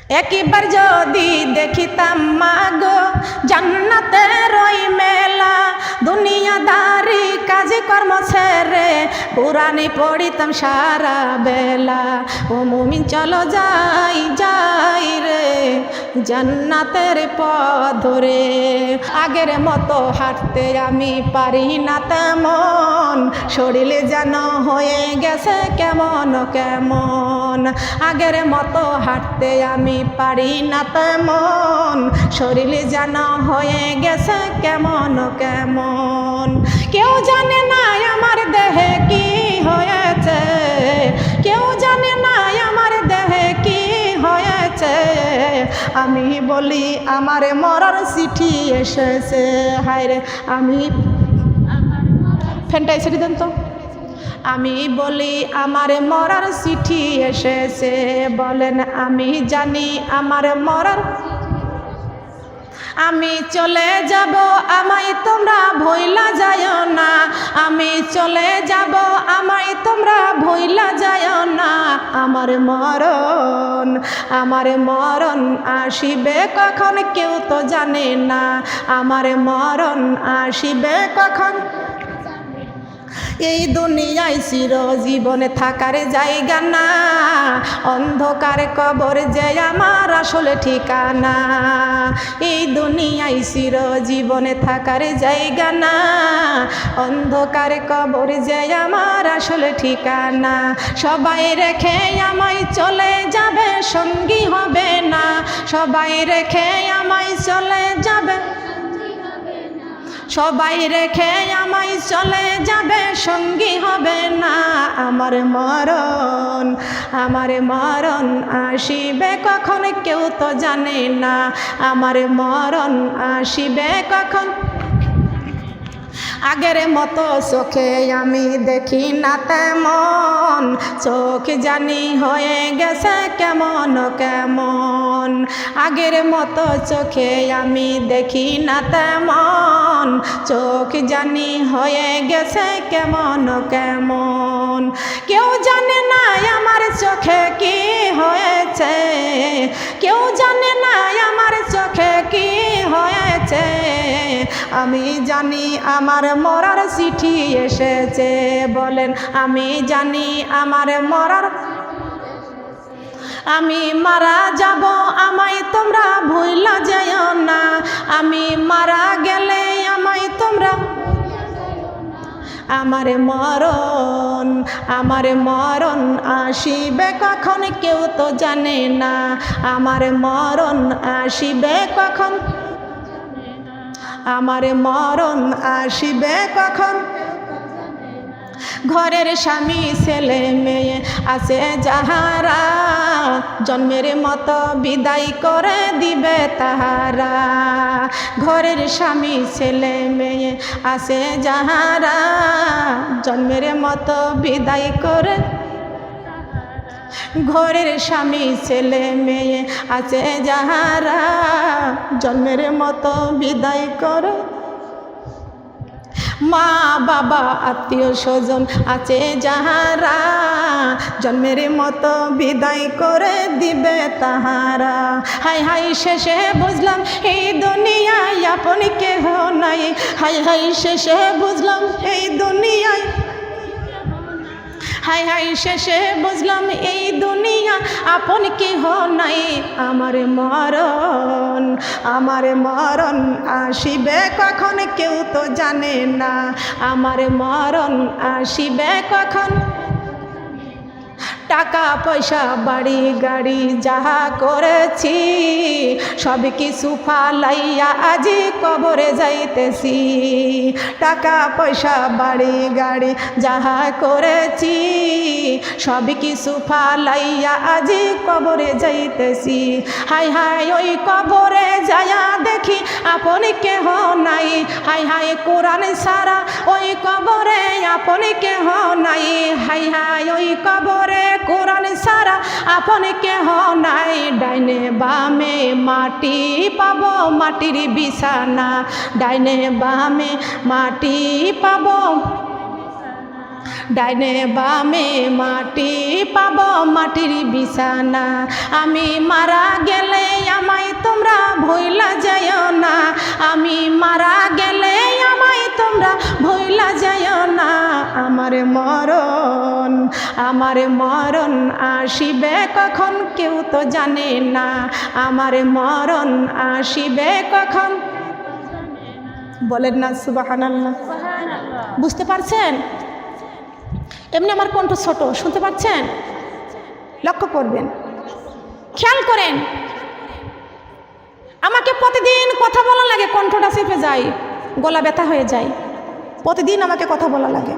একবার যদি দেখিতাম মাগো জান্নাতের ওই মেলা, দুনিয়াদারি কাজে কর্ম ছেড়ে কুরআনি পড়িতাম সারা বেলা। ও মুমিন চলো যাই যাই রে জান্নাতের পথ ধরে। আগের মতো হাঁটতে আমি পারি না তেমন, শরীরে যেন হয়ে গেছে কেমন কেমন। আগের মতো হাঁটতে আমি পারি না তেমন, শরীরে যেন হয়ে গেছে কেমন কেমন। কেউ জানে না আমার দেহে কি হয়েছে, কেউ জানে না আমার দেহে কি হয়েছে। আমি বলি আমার মরার চিঠি এসেছে। হায়রে আমি ফ্যানটা এসে দেন তো। আমি বলি আমার মরার চিঠি এসেছে। বলেন আমি জানি আমার মরার, আমি চলে যাব আমায় তোমরা ভুইলা যাও না, আমি চলে যাব আমায় তোমরা ভুইলা যাও না। আমার মরণ আসিবে কখন কেউ তো জানে না, আমার মরণ আসিবে কখন। এই দুনিয়ায় চিরজীবনে থাকার জায়গা না, অন্ধকার কবর যে আমার আসলে ঠিকানা। এই দুনিয়ায় চিরজীবনে থাকার জায়গা না, অন্ধকার কবর যে আমার আসলে ঠিকানা। সবাই রেখে আমায় চলে যাবে সঙ্গী হবে না, সবাই রেখে আমায় চলে যাবে, সবাই রেখে আমায় চলে যাবে সঙ্গী হবে না। আমার মরণ আসিবে কখন কেউ তো জানে না, আমার মরণ আসিবে কখন। আগের মতো চোখে আমি দেখি না তেমন, চোখ জানি হয়ে গেছে কেমন কেমন। আগের মতো চোখে আমি দেখি না তেমন, চোখ জানি হয়ে গেছে কেমন কেমন। কেউ জানে না আমার চোখে কি হয়েছে, কেউ জানে না আমার চোখে কি হয়েছে। আমি জানি আমার মরার চিঠি এসেছে। বলেন আমি জানি আমার মরার, আমি মারা যাব আমায় তোমরা ভুইলা যাও না, আমি মারা গেলে আমায় তোমরা। আমার মরণ আসিবে কখন কেউ তো জানে না, আমার মরণ আসিবে কখন, আমার মরণ আসিবে কখন। ঘরের স্বামী ছেলে মেয়ে আছে যাহারা, জন্মের মতো বিদায় করে দিবে তাহারা। ঘরের স্বামী ছেলে মেয়ে আছে যাহারা, জন্মের মতো বিদায় করে। ঘরের স্বামী ছেলে মেয়ে আছে যাহারা, জন্মের মতো বিদায় করে। মা বাবা আত্মীয় স্বজন আছে যাহারা, জন্মের মতো বিদায় করে দিবে তাহারা। হাই হাই শেষে বুঝলাম এই দুনিয়ায় আপন কেহ নাই, হাই হাই শেষে বুঝলাম এই দুনিয়ায়, হাই হাই শেষে বুঝলাম এই দুনিয়া আপন কেহ নাই। আমার মরণ আসিবে কখন কেউ তো জানে না, আমার মরণ আসিবে কখন। টাকা পয়সা বাড়ি গাড়ি যাহা করেছি, সব কিছু ফালাইয়া আজি কবরে যাইতেছি। টাকা পয়সা বাড়ি গাড়ি যাহা করেছি, সব কিছু ফালাইয়া আজি কবরে যাইতেছি। হাই হাই ওই কবরে যায়া দেখি আপন কেহ নাই, হাই হাই কোরআন সারা ওই কবরে আপন কেহ নাই। হাই হাই ওই কবরে কোরআন সারা আপন কেহ নাই। ডাইনে বামে মাটি পাবো মাটির বিছানা, ডাইনে বামে মাটি পাবো, ডাইনে বামে মাটি পাবো মাটির বিছানা। আমি মারা গেলে আমার মরণ আসিবে কখন কেউ তো জানে না, আমার মরণ আসিবে কখন। বলেন না সুবহানাল্লাহ। বুঝতে পারছেন? এমনি আমার কণ্ঠ ছোট, শুনতে পাচ্ছেন? লক্ষ্য করবেন, খেয়াল করেন। আমাকে প্রতিদিন কথা বলা লাগে, কণ্ঠটা চেপে যায়, গলা ব্যথা হয়ে যায়, প্রতিদিন আমাকে কথা বলা লাগে।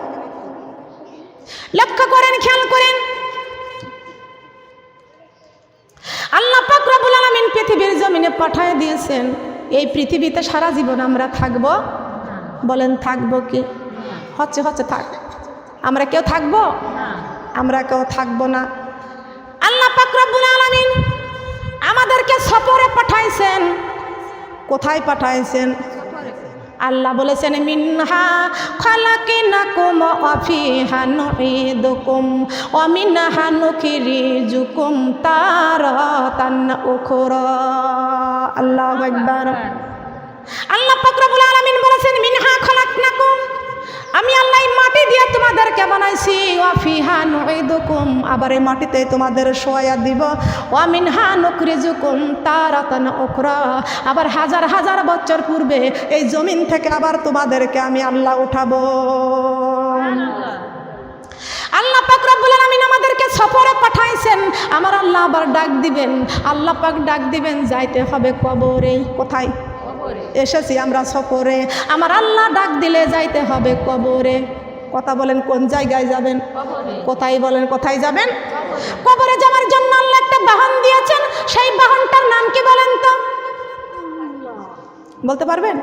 লক্ষ্য করেন, খেয়াল করেন। আল্লাহ পাক রব্বুল আলামিন পৃথিবীর জমিনে পাঠিয়ে দিয়েছেন। এই পৃথিবীতে সারা জীবন আমরা থাকব? বলেন থাকবো কি? হচ্ছে থাক। আমরা কেউ থাকবো? আমরা কেউ থাকবো না। আল্লাহ পাক রব্বুল আলামিন আমাদেরকে সফরে পাঠাইছেন। কোথায় পাঠাইছেন? আল্লাহ বলেছেন মিনহা খালাকিনাকুম ওয়া ফিহা নুঈদুকুম ওয়া মিনহা নুখরিজুকুম তারাতান উখরা। আল্লাহু আকবার। আল্লাহ পাক রব্বুল আলামিন বলেছেন মিনহা খালাকনাকুম, আমি আল্লাহ মাটি দিয়ে তোমাদেরকে বানাইছি, ওয়া ফিহা নুঈদুকুম, আবার এই মাটিতে তোমাদের শোয়া দিব, ওয়া মিনহা নুখরিজুকুম তারাতান উখরা, আবার হাজার হাজার বছর পূর্বে এই জমিন থেকে আবার তোমাদেরকে আমি আল্লাহ উঠাবো। আল্লাহ পাক রব্বুল আলামিন আমাদেরকে সফরে পাঠাইছেন। আমার আল্লাহ আবার ডাক দিবেন, আল্লাহ পাক ডাক দিবেন, যাইতে হবে কবরে। কোথায়? এসেছি আমরা সফরে, আমার আল্লাহ ডাক দিলে যাইতে হবে কবরে। কথা বলেন, কোন জায়গায় যাবেন? কোথায়? বলেন কোথায় যাবেন? কবরে যাওয়ার জন্য আল্লাহ একটা বাহন দিয়েছেন। সেই বাহনটার নাম কি বলেন তো? বলতে পারবেন?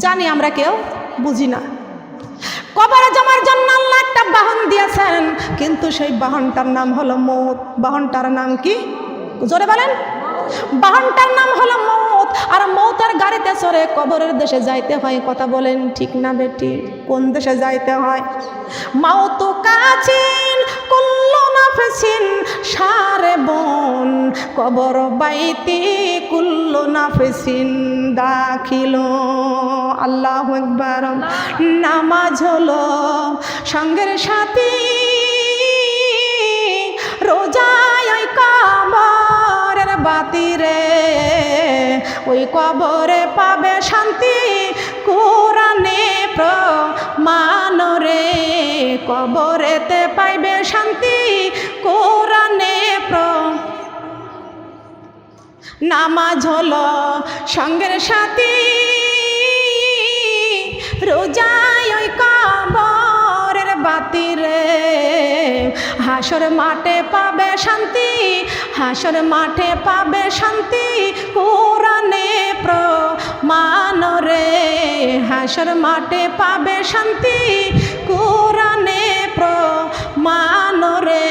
জানি আমরা কেউ বুঝি না। কবরে যাওয়ার জন্য আল্লাহ একটা বাহন দিয়েছেন, কিন্তু সেই বাহনটার নাম হলো মৌত। বাহনটার নাম কি? জোরে বলেন। বাহনটার নাম হলো মৌত। আর মৌতের গাড়িতে চড়ে কবরের দেশে যাইতে হয়। কথা বলেন ঠিক না বেটি? কোন দেশে যাইতে হয়? মাউতু কাচিন কুল্লু নাফসিন সারেবন কবর বাইতি কুল্লু নাফসিন দাখিল। আল্লাহু আকবার। নামাজ হলো সঙ্গের সাথী, রোজায় কবরের বাতিরে, ওই কবরে পাবে শান্তি কোরআনে প্রমাণ রে, কবরেতে পাইবে শান্তি কোরআনে নামাজ হলো সঙ্গের সাথী, রোজায় ওই কবরের বাতিরে, হাসর মাঠে পাবে শান্তি, হাসর মাঠে পাবে শান্তি কোরআনে প্রমাণ রে, হাসর মাঠে পাবে শান্তি কোরআনে প্রমাণ রে।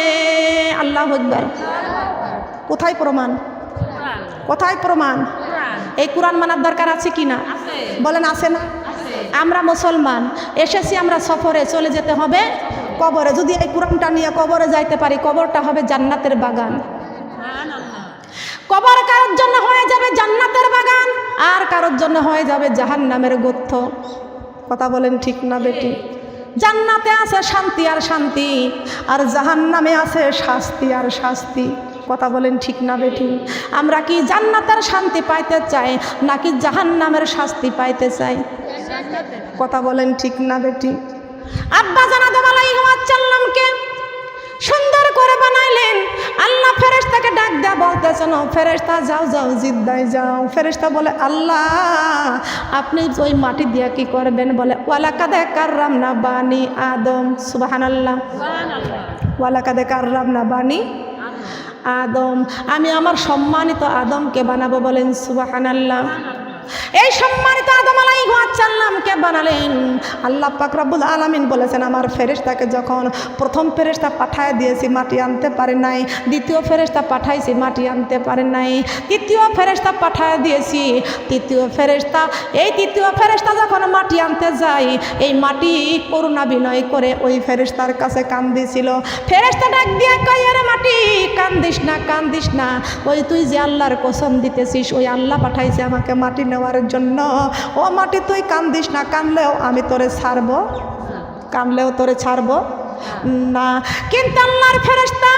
আল্লাহু আকবার। কোথায় প্রমাণ? কোথায় প্রমাণ? এই কোরআন মানার দরকার আছে কি না? বলেন আছে না? আমরা মুসলমান, এসেছি আমরা সফরে, চলে যেতে হবে কবরে। যদি এই কোরআনটা নিয়ে কবরে যাইতে পারি, কবরটা হবে জান্নাতের বাগান। কবর কারোর জন্য হয়ে যাবে জান্নাতের বাগান, আর কারোর জন্য হয়ে যাবে জাহান্নামের গর্ত। কথা বলেন ঠিক না বেটি? জান্নাতে আছে শান্তি আর শান্তি, আর জাহান্নামে আছে শাস্তি আর শাস্তি। কথা বলেন ঠিক না বেটি? আমরা কি জান্নাতের শান্তি পাইতে চাই নাকি জাহান্নামের শাস্তি পাইতে চাই? কথা বলেন ঠিক না বেটি? আব্বা জান আদম আলাইহিস সালামকে সুন্দর করে বানাইলেন। আল্লাহ ফেরেশতাকে ডাক দেয়া বলতেছেন, ফেরেশতা যাও যাও জিদ্দায় যাও। ফেরেশতা বলে, আল্লাহ আপনি ওই মাটি দিয়ে কি করবেন? বলে ওয়ালাকাদ কাররামনা বানি আদম। সুবহানাল্লাহ, ওয়ালাকাদ কাররামনা বানি আদম। আমি আমার সম্মানিত আদমকে বানাবো। বলেন সুবহানাল্লাহ। এই সম্মানিত আদম আলাইহিস সালামকে বানালেন। আল্লাহ পাক রব্বুল আলামিন বলেছেন, আমার ফেরেশতাকে যখন প্রথম ফেরেশতা পাঠায় দিয়েছি মাটি আনতে পারে নাই, দ্বিতীয় ফেরেশতা পাঠাইছি মাটি আনতে পারে নাই, তৃতীয় ফেরেশতা পাঠায় দিয়েছি, তৃতীয় ফেরেশতা, এই তৃতীয় ফেরেশতা যখন মাটি আনতে যায়, এই মাটি করুণা বিনয় করে ওই ফেরেশতার কাছে কান্দিছিল। ফেরেশতা ডাক দিয়ে কয়, আরে মাটি কান্দিস না, কান্দিস না, ওই তুই যে আল্লাহর কসম দিতেছিস, ওই আল্লাহ পাঠাইছে আমাকে মাটি নেওয়ার জন্য। ও মাটি তুই কান্দিস না, কানলেও আমি তোরে ছাড়বো কানলেও তোরে ছাড়বো না। কিন্তু আল্লাহর ফেরেশতা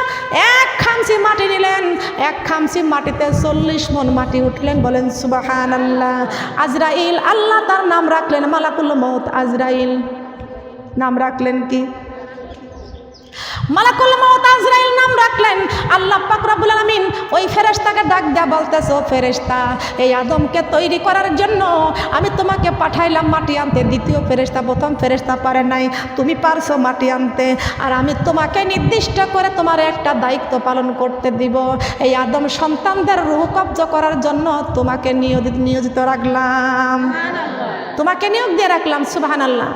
এক খামচি মাটি নিলেন, এক খামচি মাটিতে 40 মণ মাটি উঠলেন। বলেন সুবহানাল্লাহ। আজরাইল, আল্লাহ তার নাম রাখলেন মালাকুল মউত। আজরাইল নাম রাখলেন কি? মালাকুল মউত আজরাইল নাম রাখলেন। আল্লাহ পাক রব্বুল আলামিন ওই ফেরেশতাকে ডাক দেয়া বলতেছে, ও ফেরেশতা, এই আদমকে তৈরি করার জন্য আমি তোমাকে পাঠাইলাম মাটি আনতে। দ্বিতীয় ফেরেশতা, প্রথম ফেরেশতা পারে নাই, তুমি পারছো মাটি আনতে। আর আমি তোমাকে নির্দিষ্ট করে তোমার একটা দায়িত্ব পালন করতে দিব। এই আদম সন্তানদের রূহ কব্জ করার জন্য তোমাকে নিয়োজিত রাখলাম, তোমাকে নিয়োগ দিয়ে রাখলাম। সুবহানাল্লাহ।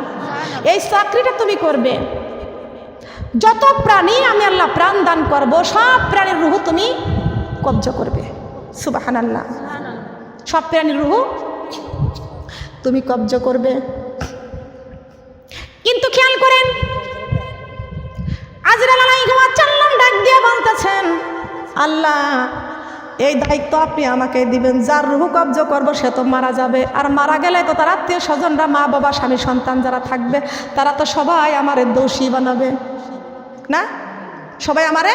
এই চাকরিটা তুমি করবে। যত প্রাণী আমি আল্লাহ প্রাণ দান করব, সব প্রাণীর রুহ তুমি কব্জ করবে। সুবহানাল্লাহ। সব প্রাণীর রুহ তুমি কব্জ করবে। কিন্তু খেয়াল করেন, আজরাইল আলাইহিস সালাম ডাক দিয়ে বলতেছেন, আল্লাহ এই দায়িত্ব আপনি আমাকে দিবেন। যার রুহ কব্জ করবো সে তো মারা যাবে, আর মারা গেলে তো তার আত্মীয় স্বজনরা, মা বাবা, স্বামী, সন্তান যারা থাকবে তারা তো সবাই আমারে দোষী বানাবে না? সবাই আমারে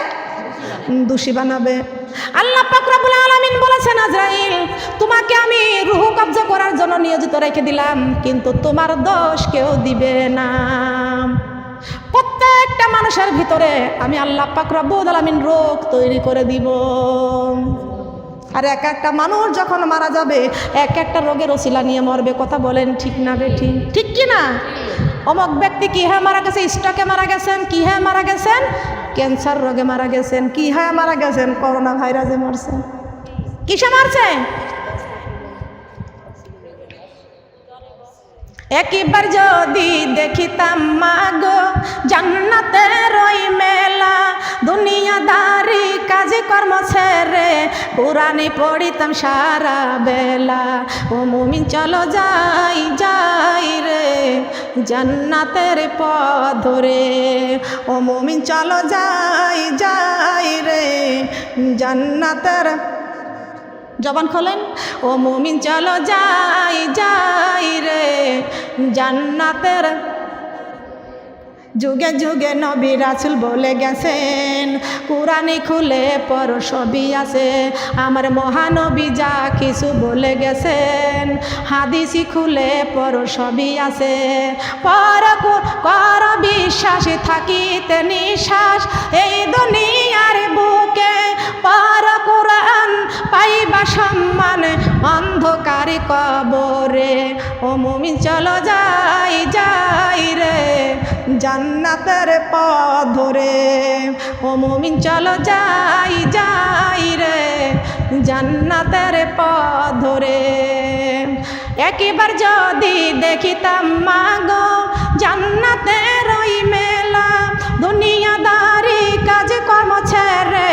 দোষী বানাবে। আল্লাহ পাক রব্বুল আলামিন বলেছেন, আজরাইল তোমাকে আমি রূহ কব্জ করার জন্য নিয়োজিত রেখে দিলাম, কিন্তু তোমার দোষ কেউ দিবে না। প্রত্যেকটা মানুষের ভিতরে আমি আল্লাহ পাক রব্বুল আলামিন রোগ তৈরি করে দিব। আর এক একটা মানুষ যখন মারা যাবে এক একটা রোগের ওসিলা নিয়ে মরবে। কথা বলেন ঠিক না বেঠিক? ঠিক কি না? অমুক ব্যক্তি কি হয়ে মারা গেছে? স্ট্রোকে মারা গেছেন। কি হয়ে মারা গেছেন? ক্যান্সার রোগে মারা গেছেন। কি হয়ে মারা গেছেন? করোনা ভাইরাসে মরছেন। কিসে মারছে? একবার যদি দেখিতাম মাগো জান্নাতের ওই মেলা, দুনিয়াদারি কাজে কর্ম ছেড়ে কুরআনি পড়িতাম সারা বেলা। ও মুমিন চলো যাই যাই রে জান্নাতের পথ ধরে। ও মুমিন চলো যাই যাই রে জান্নাতের, জবান খোলেন, ও মুমিন চলো যাই যাই রে জান্নাতের। যুগে যুগে নবী রাসূল বলে গেছেন, কুরআনি খুলে পড়ো সবই আছে। আমার মহানবী যা কিছু বলে গেছেন, হাদিসি খুলে পড়ো সবই আছে। কর বিশ্বাসী থাকিতে নিঃশ্বাস এই দুনিয়ার বুকে, পর কুরআন পাইবা সম্মান অন্ধকারে কবরে। ও মুমিন চলো যাই যাই রে জান্নাতের পথ ধরে। ও মুমিন চলো যাই যাই রে জান্নাতের পথ ধরে। একবার যদি দেখিতাম মাগো জান্নাতের ওই মেলা, দুনিয়াদারি কাজ কর্ম ছেড়ে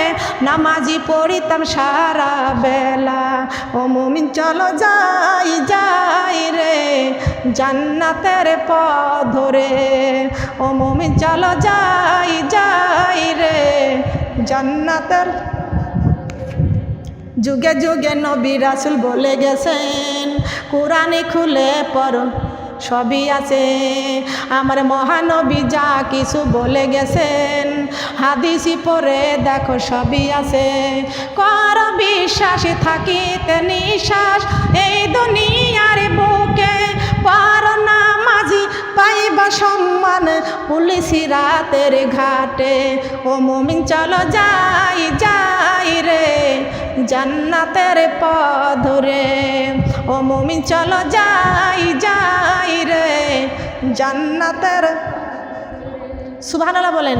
নামাজি পড়িতাম সারা বেলা। ও মুমিন চলো যাই যাই রে জান্নাতের পথ ধরে। ও মুমিন চলো যাই যাই রে জান্নাতের। যুগে যুগে নবী রাসূল বলে গেছেন, কুরআনি খুলে পড়ো সবই আছে। আমার মহানবী যা কিছু বলে গেছেন, হাদিসি পড়ে দেখো সবই আছে। কর বিশ্বাসী থাকিতে নিঃশ্বাস এই দুনিয়ার বুকে, পর নামাজি পাইবা সম্মান পুলিশি রাতের ঘাটে। ও মুমিন চলো যাই যাই রে জান্নাতের পথ ধরে। ও মুমিন চলো যাই যাই রে জান্নাতের। সুবহানাল্লাহ বলেন।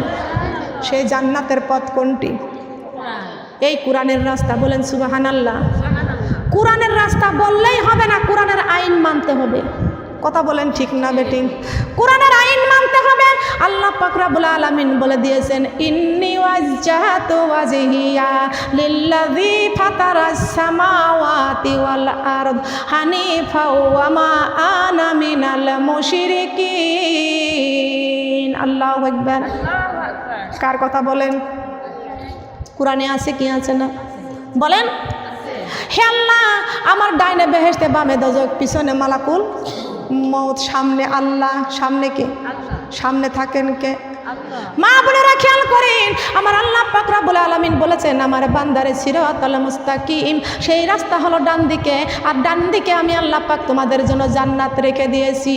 সেই জান্নাতের পথ কোনটি? এই কুরআনের রাস্তা। বলেন সুবহানাল্লাহ। কুরআনের রাস্তা বললেই হবে না, কুরআনের আইন মানতে হবে। কথা বলেন ঠিক না বেটি? কুরআনের আইন মানতে হবে। আল্লাহ পাক রব্বুল আলামিন বলে দিয়েছেন, ইন্নী ওয়াজজাহতু ওয়াজহিয়া লিল্লাযী ফাতারাস সামাওয়াতি ওয়াল আরদ হানিফা ওয়া মা আনা মিনাল মুশরিকিন। আল্লাহু আকবার। কার কথা বলেন? কুরআনে আছে কি আছে না? বলেন। হে আল্লাহ, আমার ডাইনে বেহেশতে, বামে দোজখ, পিছনে মালাকুল মউত, সামনে আল্লাহ। সামনে কে? সামনে থাকেন কে? মা বোনেরা খেয়াল করেন, আমার আল্লাহ পাক রব্বুল আলামিন বলেছেন আমার বান্দারে সিরাতাল মুস্তাকিম, সেই রাস্তা হলো ডান দিকে, আর ডান দিকে আমি আল্লাহ পাক তোমাদের জন্য জান্নাত রেখে দিয়েছি।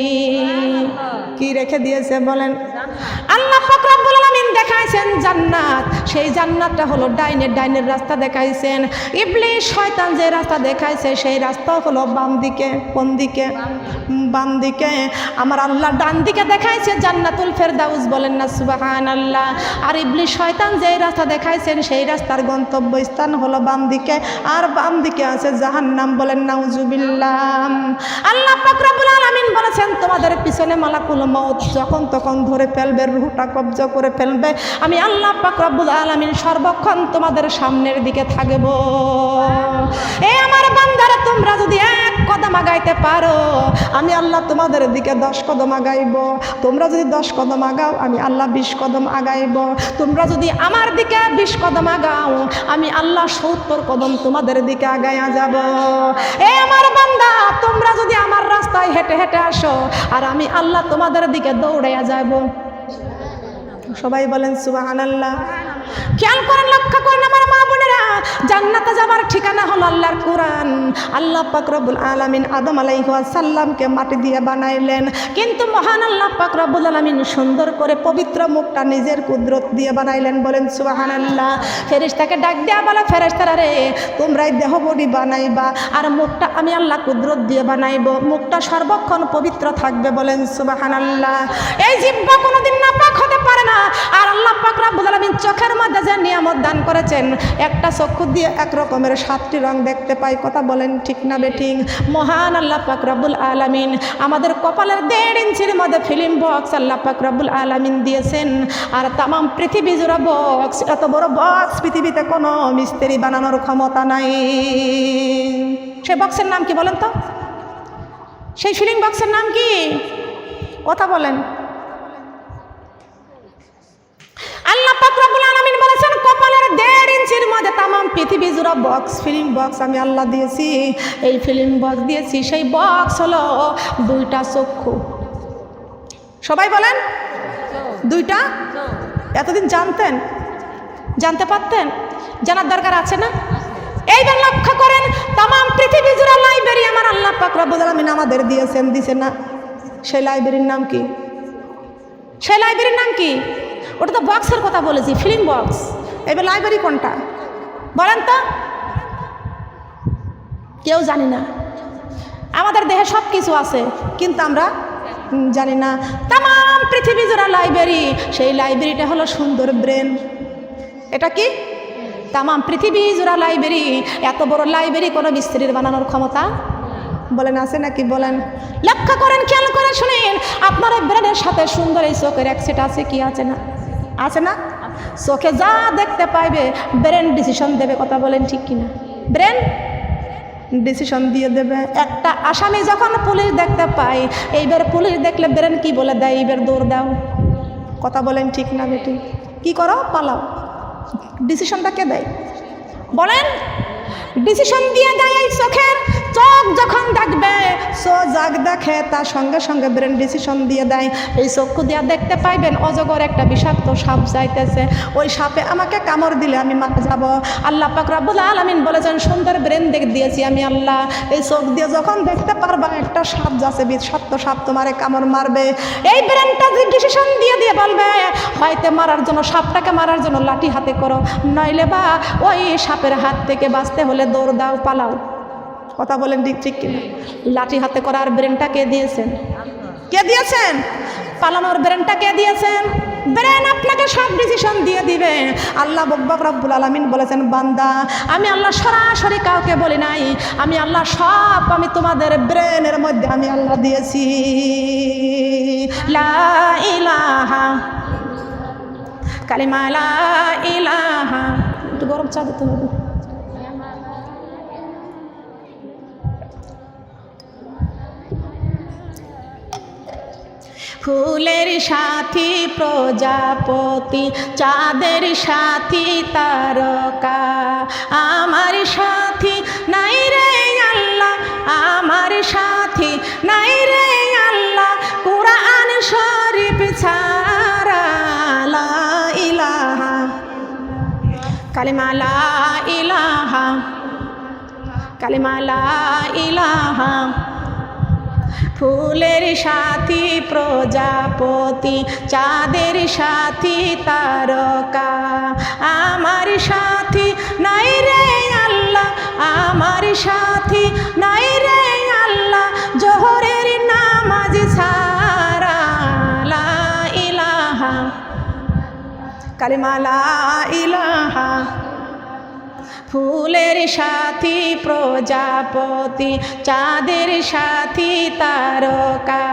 কি রেখে দিয়েছে বলেন? আল্লাহ পাক রব্বুল আলামিন দেখাইছেন জান্নাত, সেই জান্নাতটা হলো ডাইনের রাস্তা দেখাইছেন। ইবলিস শয়তান যে রাস্তা দেখাইছে সেই রাস্তা হলো বাম দিকে। কোন দিকে? বাম দিকে। আমার আল্লাহ ডান দিকে দেখাইছে জান্নাতুল ফেরদাউস, বলেন না সুবহানাল্লাহ। আর ইবলিস শয়তান যে রাস্তা দেখাইছেন সেই রাস্তার গন্তব্য স্থান হলো বাম দিকে, আর বাম দিকে আছে জাহান্নাম, বলেন নাউজুবিল্লাহ। আল্লাহ পাক রব্বুল আলামিন বলেছেন তোমাদের পিছনে মালাকুল মউত যখন তখন ধরে ফেলবে, রূহটা কবজা করে ফেলবে, আমি আল্লাহ পাক রব্বুল আলামিন সর্বক্ষণ তোমাদের সামনের দিকে থাকব। এই আমার বান্দারা তোমরা যদি এক কদম আগাইতে পারো আমি আল্লাহ তোমাদের দিকে 10 কদম আগাইব, তোমরা যদি 10 কদম আগাও আমি আল্লাহ 20 কদম আগাইব, তোমরা যদি আমার দিকে 20 কদম আগাও আমি আল্লাহ 70 কদম তোমাদের দিকে আগাইয়া যাব। এই আমার বান্দা তোমরা যদি আমার রাস্তায় হেঁটে হেঁটে আসো আর আমি আল্লাহ তোমাদের দিকে দৌড়াইয়া যাব। সবাই বলেন সুবহানাল্লাহ। খেয়াল করেন, লক্ষ্য করেন আমার মা বোনেরা, জান্নাতে যাবার ঠিকানা হলো আল্লাহর কোরআন। আল্লাহ পাক রব্বুল আলামিন আদম আলাইহিস সালামকে মাটি দিয়ে বানাইলেন, কিন্তু মহান আল্লাহ পাক রব্বুল আলামিন সুন্দর করে পবিত্র মুখটা নিজের কুদরত দিয়ে বানাইলেন, বলেন সুবহানাল্লাহ। ফেরেশতাকে ডাক দেয়া বলে, ফেরেশতারা রে তোমরাই দেহ বডি বানাইবা আর মুখটা আমি আল্লাহ কুদরত দিয়ে বানাইব, মুখটা সর্বক্ষণ পবিত্র থাকবে, বলেন সুবহানাল্লাহ। এই জিহ্বা কোনোদিন নাপাক হতে পারে না। আর আল্লাহ পাক রব্বুল আলামিন চোখের মধ্যে যে নিয়ামত দান করেছেন, একটা চক্ষু দিয়ে এক রকমের 7টি রং দেখতে পাই, কথা বলেন ঠিক না বেঠিক? মহান আল্লাহ পাক রব্বুল আলামিন আমাদের কপালের 1.5 ইঞ্চির মধ্যে ফিল্ম বক্স আল্লাহ পাক রব্বুল আলামিন দিয়েছেন, আর তামাম পৃথিবী জুড়ে বক্স, এত বড় বক্স পৃথিবীতে কোনো মিস্ত্রি বানানোর ক্ষমতা নাই। সেই বক্সের নাম কি বলেন তো? সেই ফিল্ম বক্সের নাম কি? কথা বলেন। আল্লাহ পাক রব্বুল আলামিন বলেছেন কপালের 1.5 ইঞ্চির মধ্যে তামাম পৃথিবী জুড়ে বক্স, ফিল্ম বক্স আমি আল্লাহ দিয়েছি। এই ফিল্ম বক্স দিয়েছি, সেই বক্স হলো 2টা চক্ষু। সবাই বলেন 2টা। এতদিন জানতেন? জানতে পারতেন? জানার দরকার আছে না? এইবার লক্ষ্য করেন, তামাম পৃথিবী জুড়ে লাইব্রেরি আমার আল্লাহ পাক রব্বুল আলামিন আমাদের দিয়েছেন, দিছে না? সেই লাইব্রেরির নাম কি? সেই লাইব্রেরির নাম কি? ওটা তো বক্সের কথা বলেছি, ফিল্ম বক্স। এবার লাইব্রেরি কোনটা বলেন তো? কেউ জানি না। আমাদের দেহে সব কিছু আছে কিন্তু আমরা জানি না। তামাম পৃথিবী জোড়া লাইব্রেরি, সেই লাইব্রেরিটা হলো সুন্দর ব্রেন। এটা কি? তামাম পৃথিবী জোড়া লাইব্রেরি। এত বড় লাইব্রেরি কোনো মিস্ত্রির বানানোর ক্ষমতা বলেন আছে নাকি? বলেন। লক্ষ্য করেন, খেয়াল করে শুনেন, আপনার ব্রেনের সাথে সুন্দর এই চোখের এক সেট আছে কি আছে না? আছে না? চোখে যা দেখতে পাইবে ব্রেন ডিসিশন দেবে, কথা বলেন ঠিক কিনা? ব্রেন ডিসিশন দিয়ে দেবে। একটা আসামি যখন পুলিশ দেখতে পায়, এইবার পুলিশ দেখলে ব্রেন কি বলে দেয়? এইবার দৌড় দাও, কথা বলেন ঠিক না বেটি? কি করো? পালাও। ডিসিশনটা কে দেয় বলেন? ডিসিশন দিয়ে দেয় এই চোখের। চোখ যখন দেখবে, জাগ দেখে, তার সঙ্গে সঙ্গে ব্রেন ডিসিশন দিয়ে দেয়। এই চক্ষু দিয়ে দেখতে পাইবেন অজগর একটা বিষাক্ত সাপ যাইতেছে, ওই সাপে আমাকে কামড় দিলে আমি মারা যাব। আল্লাহ পাক রব্বুল আলামিন বলেছেন সুন্দর ব্রেন দিয়েছি আমি আল্লাহ। এই চোখ দিয়ে যখন দেখতে পারবা একটা সাপ যাচ্ছে, বিষাক্ত সাপ তোমারে কামড় মারবে, এই ব্রেনটা ডিসিশন দিয়ে দিয়ে বলবে হয়তো মারার জন্য, সাপটাকে মারার জন্য লাঠি হাতে করো, নইলে বা ওই সাপের হাত থেকে বাঁচতে হলে দৌড় দাও, পালাও, কথা বলেন ঠিক ঠিক কিনা? লাঠি হাতে করার ব্রেনটা কে দিয়েছেন? কে দিয়েছেন? পালানোর ব্রেনটা কে দিয়েছেন? ব্রেন আপনাকে সব ডিসিশন দিয়ে দিবে। আল্লাহ রব্বুল আলামিন বলেছেন বান্দা আমি আল্লাহ সরাসরি কাউকে বলি নাই, আমি আল্লাহ সব আমি তোমাদের ব্রেনের মধ্যে আমি আল্লাহ দিয়েছি। লা ইলাহা, কালিমা লা ইলাহা। একটু গরম চা দিতে হবে। ফুলের সাথী প্রজাপতি, চাঁদের সাথী তারকা, আমার সাথী নাই রে আল্লাহ, আমার সাথী নাই রে আল্লাহ, কুরআন শরীফ ছাড়া কালিমা লা ইলাহা। ফুলের সাথী প্রজাপতি, চাঁদের সাথী তারকা, আমার সাথী নাই রে আল্লাহ, আমার সাথী নাই রে আল্লাহ, জোহরের নামাজ ছাড়া। লা ইলাহা, কালিমা লা ইলাহা। ফুলের সাথী প্রজাপতি, চাঁদের সাথী তারকা,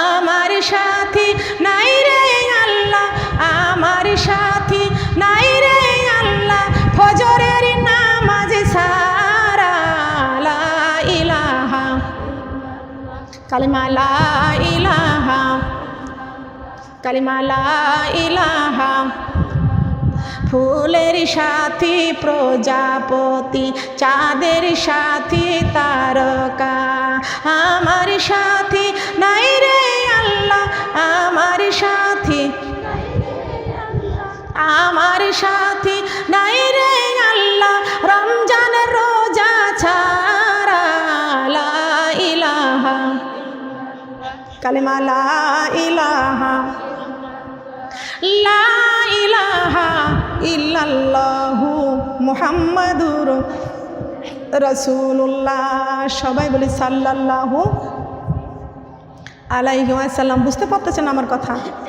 আমার সাথী নাই রে আল্লাহ, আমার সাথী নাই রে আল্লাহ, ফজরের নামাজ ছাড়া। লা ইলাহা, কালিমা লা ইলাহা, কালিমা লা ইলাহা। ফুলের সাথী প্রজাপতি, চাঁদের সাথী তারকা, আমার সাথী নাই রে আল্লাহ, আমার সাথী, আমার সাথী নাই রে আল্লাহ, রমজান রোজা ছাড়া। লা ইলাহা, কালিমা লা ইলাহা। লা ইলাহা ইল্লাল্লাহু মুহাম্মাদুর রাসূলুল্লাহ। সবাই বলি সাল্লাল্লাহু আলাইহি ওয়াসাল্লাম। বুঝতে পারতেছেন আমার কথা?